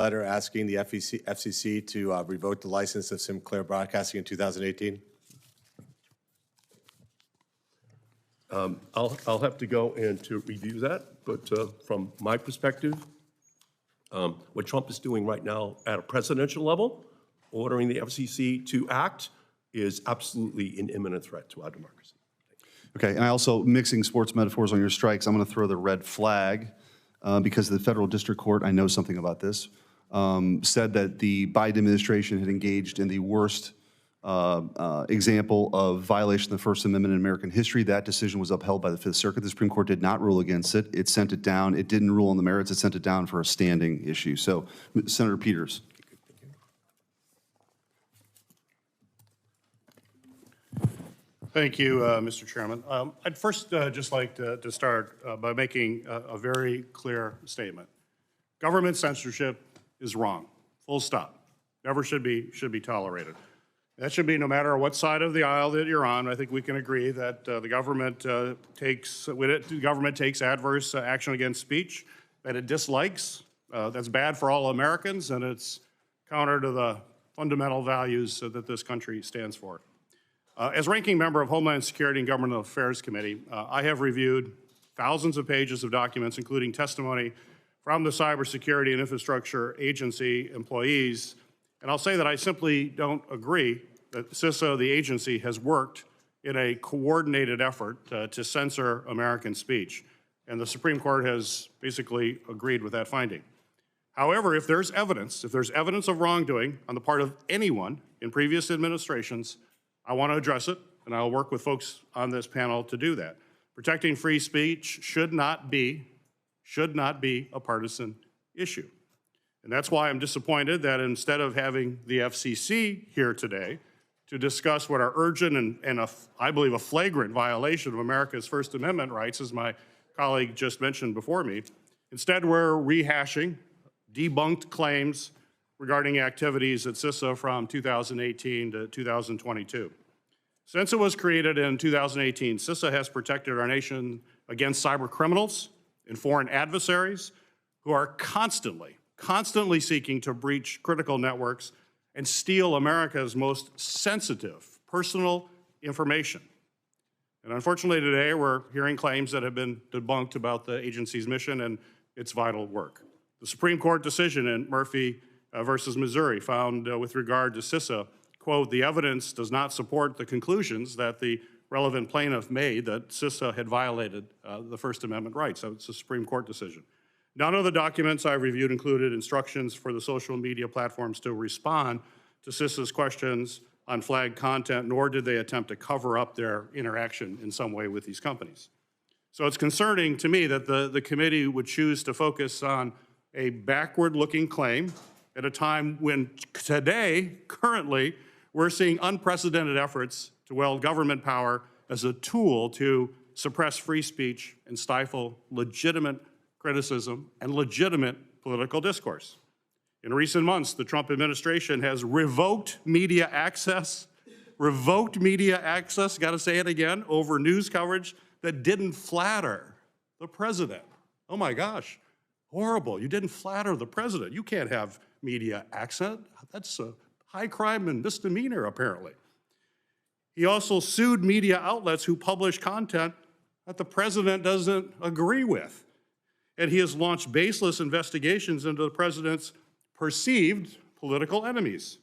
letter asking the FCC to revoke the license of Sinclair Broadcasting in 2018? I'll have to go and to review that, but from my perspective, what Trump is doing right now at a presidential level, ordering the FCC to act, is absolutely an imminent threat to our democracy. Okay, and I also, mixing sports metaphors on your strikes, I'm going to throw the red flag because the federal district court, I know something about this, said that the Biden administration had engaged in the worst example of violation of the First Amendment in American history. That decision was upheld by the Fifth Circuit. The Supreme Court did not rule against it. It sent it down. It didn't rule on the merits. It sent it down for a standing issue. So, Senator Peters. Thank you, Mr. Chairman. I'd first just like to start by making a very clear statement. Government censorship is wrong, full stop. Never should be tolerated. That should be no matter what side of the aisle that you're on. I think we can agree that the government takes adverse action against speech that it dislikes. That's bad for all Americans, and it's counter to the fundamental values that this country stands for. As ranking member of Homeland Security and Government Affairs Committee, I have reviewed thousands of pages of documents, including testimony from the Cybersecurity and Infrastructure Agency employees, and I'll say that I simply don't agree that CISA, the agency, has worked in a coordinated effort to censor American speech, and the Supreme Court has basically agreed with that finding. However, if there's evidence of wrongdoing on the part of anyone in previous administrations, I want to address it, and I'll work with folks on this panel to do that. Protecting free speech should not be a partisan issue. And that's why I'm disappointed that instead of having the FCC here today to discuss what are urgent and I believe a flagrant violation of America's First Amendment rights, as my colleague just mentioned before me, instead we're rehashing debunked claims regarding activities at CISA from 2018 to 2022. Since it was created in 2018, CISA has protected our nation against cyber criminals and foreign adversaries who are constantly seeking to breach critical networks and steal America's most sensitive personal information. And unfortunately today, we're hearing claims that have been debunked about the agency's mission and its vital work. The Supreme Court decision in Murphy versus Missouri found with regard to CISA, quote, the evidence does not support the conclusions that the relevant plaintiff made that CISA had violated the First Amendment rights. So it's a Supreme Court decision. None of the documents I reviewed included instructions for the social media platforms to respond to CISA's questions on flagged content, nor did they attempt to cover up their interaction in some way with these companies. So it's concerning to me that the committee would choose to focus on a backward-looking claim at a time when currently, we're seeing unprecedented efforts to wield government power as a tool to suppress free speech and stifle legitimate criticism and legitimate political discourse. In recent months, the Trump administration has revoked media access, gotta say it again, over news coverage that didn't flatter the president. Oh my gosh, horrible. You didn't flatter the president. You can't have media access. That's a high crime and misdemeanor, apparently. He also sued media outlets who publish content that the president doesn't agree with. And he has launched baseless investigations into the president's perceived political enemies.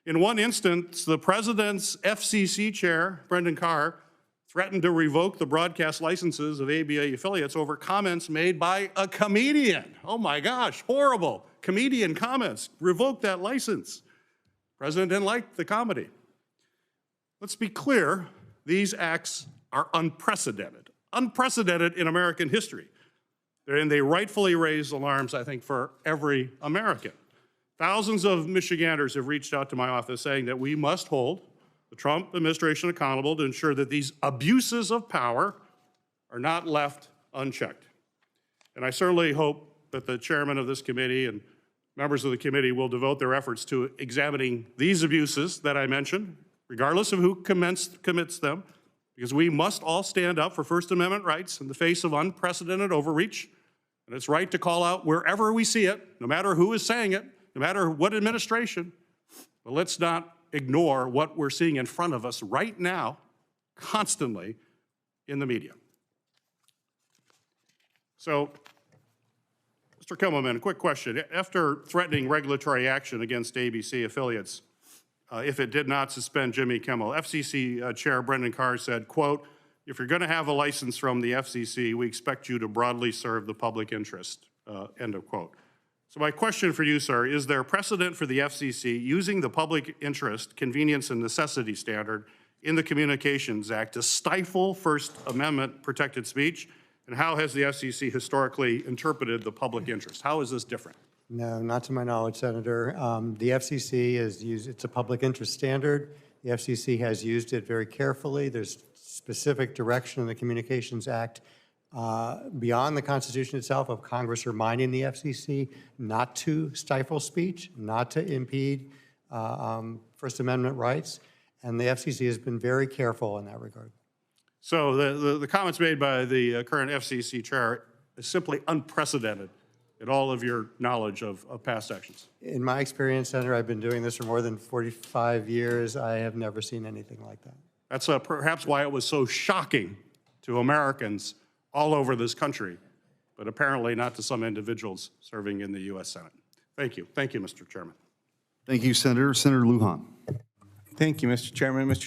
In one instance, the president's FCC chair, Brendan Carr, threatened to revoke the broadcast licenses of ABA affiliates over comments made by a comedian. Oh my gosh, horrible. Comedian comments, revoke that license. President didn't like the comedy. Let's be clear, these acts are unprecedented in American history. And they rightfully raise alarms, I think, for every American. Thousands of Michiganders have reached out to my office saying that we must hold the Trump administration accountable to ensure that these abuses of power are not left unchecked. And I certainly hope that the chairman of this committee and members of the committee will devote their efforts to examining these abuses that I mentioned, regardless of who commits them, because we must all stand up for First Amendment rights in the face of unprecedented overreach, And it's right to call out wherever we see it, no matter who is saying it, no matter what administration. But let's not ignore what we're seeing in front of us right now, constantly, in the media. So, Mr. Kimmelman, a quick question. After threatening regulatory action against ABC affiliates, if it did not suspend Jimmy Kimmel, FCC Chair Brendan Carr said, quote, "If you're going to have a license from the FCC, we expect you to broadly serve the public interest," end of quote. So my question for you, sir, is there precedent for the FCC using the public interest, convenience, and necessity standard in the Communications Act to stifle First Amendment protected speech? And how has the FCC historically interpreted the public interest? How is this different? No, not to my knowledge, Senator. The FCC has used, it's a public interest standard. The FCC has used it very carefully. There's specific direction in the Communications Act beyond the Constitution itself of Congress reminding the FCC not to stifle speech, not to impede First Amendment rights, and the FCC has been very careful in that regard. So the comments made by the current FCC chair is simply unprecedented in all of your knowledge of past actions. In my experience, Senator, I've been doing this for more than 45 years. I have never seen anything like that. That's perhaps why it was so shocking to Americans all over this country, but apparently not to some individuals serving in the U.S. Senate. Thank you. Thank you, Mr. Chairman. Thank you, Senator. Senator Lujan. Thank you, Mr. Chairman. Mr.